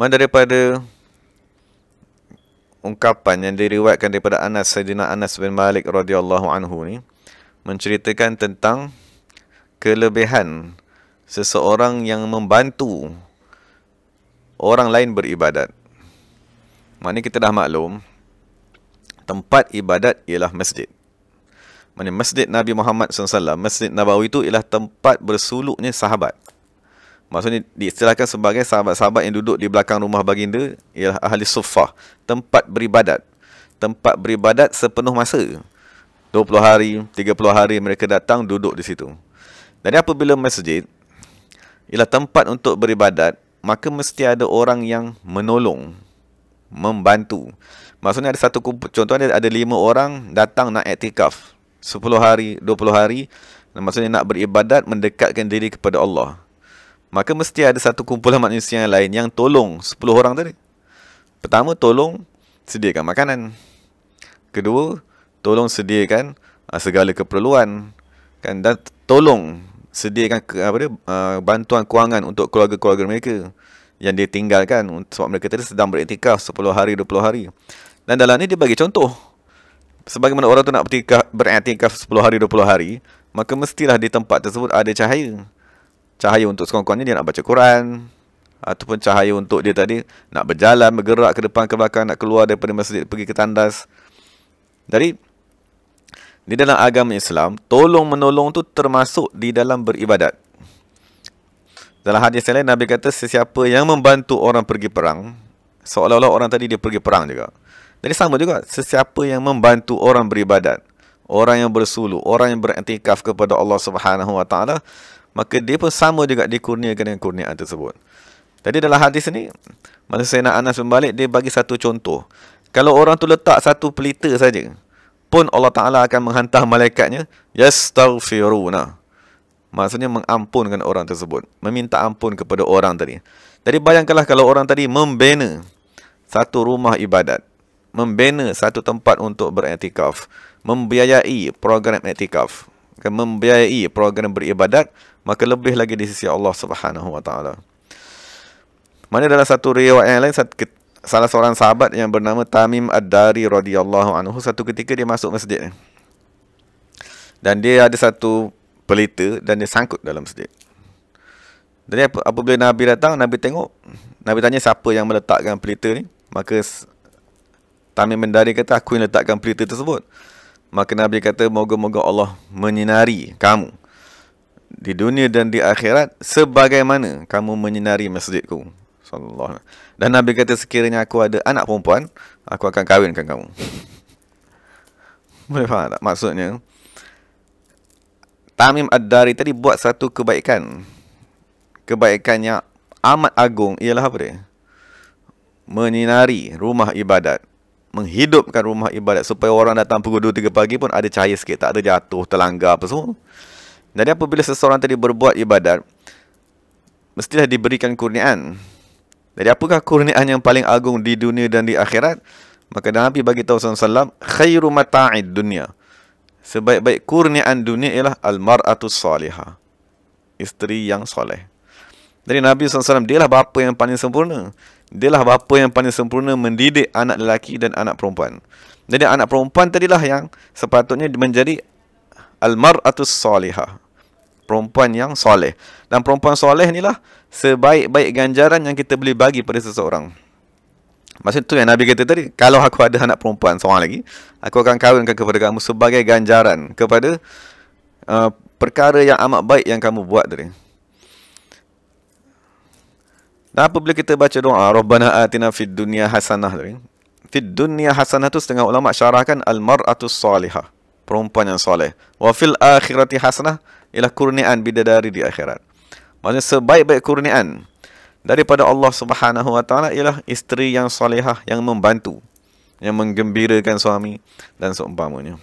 Daripada ungkapan yang diriwayatkan daripada Sayyidina Anas bin Malik radhiyallahu anhu ni, menceritakan tentang kelebihan seseorang yang membantu orang lain beribadat. Maknanya kita dah maklum, tempat ibadat ialah masjid. Maksudnya masjid Nabi Muhammad SAW, Masjid Nabawi itu ialah tempat bersuluknya sahabat. Maksudnya diistilahkan sebagai sahabat-sahabat yang duduk di belakang rumah baginda ialah ahli suffah, tempat beribadat. Tempat beribadat sepenuh masa. 20 hari, 30 hari mereka datang duduk di situ. Jadi apabila masjid ialah tempat untuk beribadat, maka mesti ada orang yang menolong, membantu. Maksudnya ada satu kumpul, contohnya ada 5 orang datang nak iktikaf 10 hari, 20 hari, maksudnya nak beribadat, mendekatkan diri kepada Allah. Maka mesti ada satu kumpulan manusia yang lain yang tolong 10 orang tadi. Pertama, tolong sediakan makanan. Kedua, tolong sediakan segala keperluan, kan, dan tolong sediakan bantuan kewangan untuk keluarga-keluarga mereka yang dia tinggalkan, sebab mereka tadi sedang beriktikaf 10 hari, 20 hari. Dan dalam ni dia bagi contoh. Sebagaimana orang tu nak beriktikaf 10 hari, 20 hari, maka mestilah di tempat tersebut ada cahaya. Cahaya untuk sekurang-kurangnya dia nak baca Quran, ataupun cahaya untuk dia tadi nak berjalan, bergerak ke depan, ke belakang, nak keluar daripada masjid, pergi ke tandas. Jadi, di dalam agama Islam, tolong-menolong tu termasuk di dalam beribadat. Dalam hadis yang lain, Nabi kata, sesiapa yang membantu orang pergi perang, seolah-olah orang tadi dia pergi perang juga. Jadi sama juga, sesiapa yang membantu orang beribadat, orang yang bersuluk, orang yang beriktikaf kepada Allah Subhanahu Wa Taala, maka dia pun sama juga dikurniakan dengan kurniaan tersebut. Jadi dalam hadis ni, masa Sayyidina Anas bin Malik, dia bagi satu contoh. Kalau orang tu letak satu pelita saja, pun Allah Ta'ala akan menghantar malaikatnya, yastaghfiruna. Maksudnya mengampunkan orang tersebut, meminta ampun kepada orang tadi. Jadi bayangkanlah kalau orang tadi membina satu rumah ibadat, membina satu tempat untuk beriktikaf, membiayai program iktikaf, membiayai program beribadat, maka lebih lagi di sisi Allah Subhanahu Wa Taala. Mana dalam satu riwayat yang lain, salah seorang sahabat yang bernama Tamim Ad-Dari radhiyallahu anhu, satu ketika dia masuk masjid dan dia ada satu pelita dan dia sangkut dalam masjid. Jadi apabila Nabi datang, Nabi tengok, Nabi tanya siapa yang meletakkan pelita ni, maka Tamim Ad-Dari kata, aku yang letakkan pelita tersebut. Maka Nabi kata, moga-moga Allah menyinari kamu di dunia dan di akhirat sebagaimana kamu menyinari masjidku. Dan Nabi kata, sekiranya aku ada anak perempuan, aku akan kahwinkan kamu. Boleh faham tak? Maksudnya, Tamim Ad-Dari tadi buat satu kebaikan. Kebaikan yang amat agung ialah apa dia? Menyinari rumah ibadat, menghidupkan rumah ibadat supaya orang datang pukul 2-3 pagi pun ada cahaya sikit, tak ada jatuh, terlanggar apa semua. Jadi apabila seseorang tadi berbuat ibadat, mestilah diberikan kurniaan. Jadi apakah kurniaan yang paling agung di dunia dan di akhirat? Maka Nabi bagi tahu SAW, khairu mata'id dunia, sebaik-baik kurniaan dunia ialah al-mar'atus salihah, isteri yang soleh. Jadi Nabi SAW, dialah bapa yang paling sempurna. Dialah bapa yang paling sempurna mendidik anak lelaki dan anak perempuan. Jadi anak perempuan tadilah yang sepatutnya menjadi al-mar'atus salihah, perempuan yang soleh. Dan perempuan soleh inilah sebaik-baik ganjaran yang kita boleh bagi pada seseorang. Maksud tu yang Nabi kata tadi, kalau aku ada anak perempuan seorang lagi, aku akan kahwinkan kepada kamu sebagai ganjaran kepada perkara yang amat baik yang kamu buat tadi. Dan apabila kita baca doa, Rabbana atina fid dunya hasanah tadi, fid dunya hasanah tu setengah ulama syarahkan al-mar'atus salihah, perempuan yang soleh. Wa fil akhirati hasanah, ialah kurniaan bidadari di akhirat. Maksudnya sebaik-baik kurniaan daripada Allah Subhanahu Wa Taala ialah isteri yang solehah, yang membantu, yang menggembirakan suami dan seumpamanya.